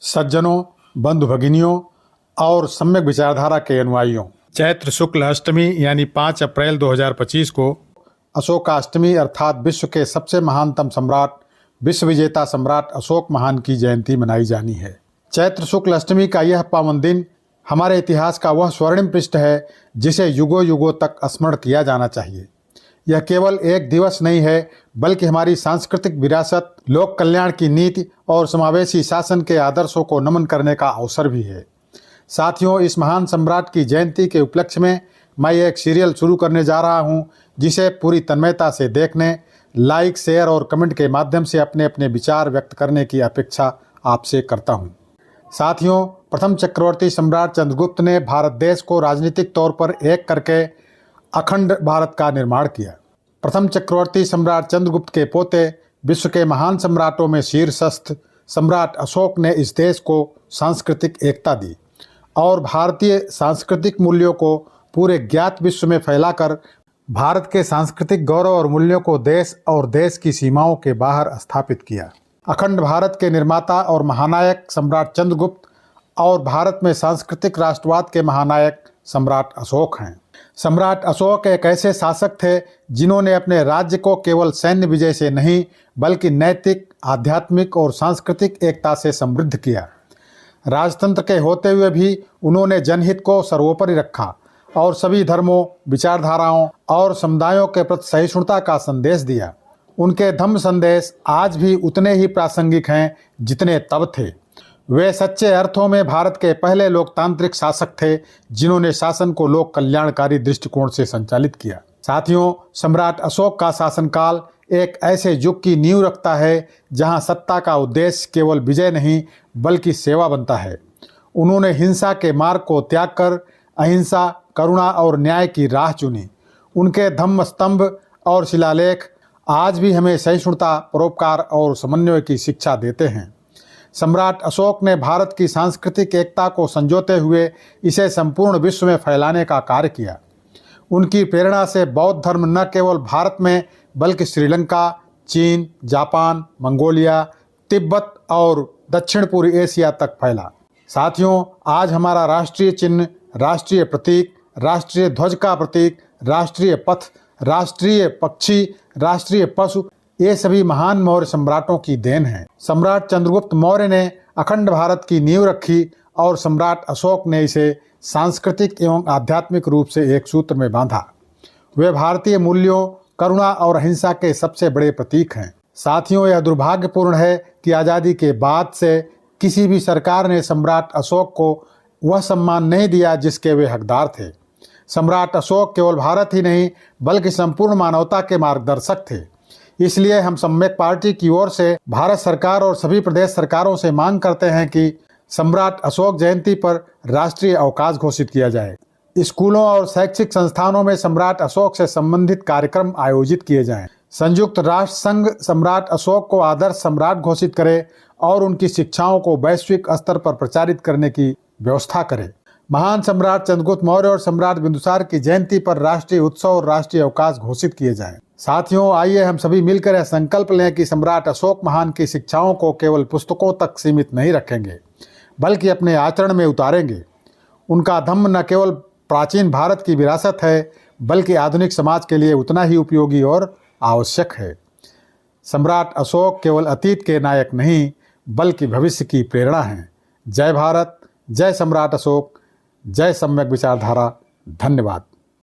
सज्जनों, बंधु भगिनियों और सम्यक विचारधारा के अनुयायियों, चैत्र शुक्ल अष्टमी यानी 5 अप्रैल 2025 को अशोकाष्टमी अर्थात विश्व के सबसे महानतम सम्राट, विश्व विजेता सम्राट अशोक महान की जयंती मनाई जानी है। चैत्र शुक्ल अष्टमी का यह पावन दिन हमारे इतिहास का वह स्वर्णिम पृष्ठ है जिसे युगों युगों तक स्मरण किया जाना चाहिए। यह केवल एक दिवस नहीं है बल्कि हमारी सांस्कृतिक विरासत, लोक कल्याण की नीति और समावेशी शासन के आदर्शों को नमन करने का अवसर भी है। साथियों, इस महान सम्राट की जयंती के उपलक्ष्य में मैं एक सीरियल शुरू करने जा रहा हूं, जिसे पूरी तन्मयता से देखने, लाइक, शेयर और कमेंट के माध्यम से अपने अपने विचार व्यक्त करने की अपेक्षा आपसे करता हूं। साथियों, प्रथम चक्रवर्ती सम्राट चंद्रगुप्त ने भारत देश को राजनीतिक तौर पर एक करके अखंड भारत का निर्माण किया। प्रथम चक्रवर्ती सम्राट चंद्रगुप्त के पोते, विश्व के महान सम्राटों में शीर्षस्थ सम्राट अशोक ने इस देश को सांस्कृतिक एकता दी और भारतीय सांस्कृतिक मूल्यों को पूरे ज्ञात विश्व में फैलाकर भारत के सांस्कृतिक गौरव और मूल्यों को देश और देश की सीमाओं के बाहर स्थापित किया। अखंड भारत के निर्माता और महानायक सम्राट चंद्रगुप्त और भारत में सांस्कृतिक राष्ट्रवाद के महानायक सम्राट अशोक हैं। सम्राट अशोक एक ऐसे शासक थे जिन्होंने अपने राज्य को केवल सैन्य विजय से नहीं बल्कि नैतिक, आध्यात्मिक और सांस्कृतिक एकता से समृद्ध किया। राजतंत्र के होते हुए भी उन्होंने जनहित को सर्वोपरि रखा और सभी धर्मों, विचारधाराओं और समुदायों के प्रति सहिष्णुता का संदेश दिया। उनके धम्म संदेश आज भी उतने ही प्रासंगिक हैं जितने तब थे। वे सच्चे अर्थों में भारत के पहले लोकतांत्रिक शासक थे जिन्होंने शासन को लोक कल्याणकारी दृष्टिकोण से संचालित किया। साथियों, सम्राट अशोक का शासनकाल एक ऐसे युग की नींव रखता है जहां सत्ता का उद्देश्य केवल विजय नहीं बल्कि सेवा बनता है। उन्होंने हिंसा के मार्ग को त्याग कर अहिंसा, करुणा और न्याय की राह चुनी। उनके धम्म स्तंभ और शिलालेख आज भी हमें सहिष्णुता, परोपकार और समन्वय की शिक्षा देते हैं। सम्राट अशोक ने भारत की सांस्कृतिक एकता को संजोते हुए इसे संपूर्ण विश्व में फैलाने का कार्य किया। उनकी प्रेरणा से बौद्ध धर्म न केवल भारत में बल्कि श्रीलंका, चीन, जापान, मंगोलिया, तिब्बत और दक्षिण पूर्वी एशिया तक फैला। साथियों, आज हमारा राष्ट्रीय चिन्ह, राष्ट्रीय प्रतीक, राष्ट्रीय ध्वज का प्रतीक, राष्ट्रीय पथ, राष्ट्रीय पक्षी, राष्ट्रीय पशु, ये सभी महान मौर्य सम्राटों की देन है। सम्राट चंद्रगुप्त मौर्य ने अखंड भारत की नींव रखी और सम्राट अशोक ने इसे सांस्कृतिक एवं आध्यात्मिक रूप से एक सूत्र में बांधा। वे भारतीय मूल्यों, करुणा और अहिंसा के सबसे बड़े प्रतीक हैं। साथियों, यह दुर्भाग्यपूर्ण है कि आज़ादी के बाद से किसी भी सरकार ने सम्राट अशोक को वह सम्मान नहीं दिया जिसके वे हकदार थे। सम्राट अशोक केवल भारत ही नहीं बल्कि संपूर्ण मानवता के मार्गदर्शक थे। इसलिए हम सम्यक पार्टी की ओर से भारत सरकार और सभी प्रदेश सरकारों से मांग करते हैं कि सम्राट अशोक जयंती पर राष्ट्रीय अवकाश घोषित किया जाए। स्कूलों और शैक्षिक संस्थानों में सम्राट अशोक से संबंधित कार्यक्रम आयोजित किए जाएं। संयुक्त राष्ट्र संघ सम्राट अशोक को आदर्श सम्राट घोषित करे और उनकी शिक्षाओं को वैश्विक स्तर पर प्रचारित करने की व्यवस्था करे। महान सम्राट चंद्रगुप्त मौर्य और सम्राट बिंदुसार की जयंती पर राष्ट्रीय उत्सव और राष्ट्रीय अवकाश घोषित किए जाएं। साथियों, आइए हम सभी मिलकर यह संकल्प लें कि सम्राट अशोक महान की शिक्षाओं को केवल पुस्तकों तक सीमित नहीं रखेंगे बल्कि अपने आचरण में उतारेंगे। उनका धम्म न केवल प्राचीन भारत की विरासत है बल्कि आधुनिक समाज के लिए उतना ही उपयोगी और आवश्यक है। सम्राट अशोक केवल अतीत के नायक नहीं बल्कि भविष्य की प्रेरणा हैं। जय भारत, जय सम्राट अशोक, जय सम्यक विचारधारा। धन्यवाद।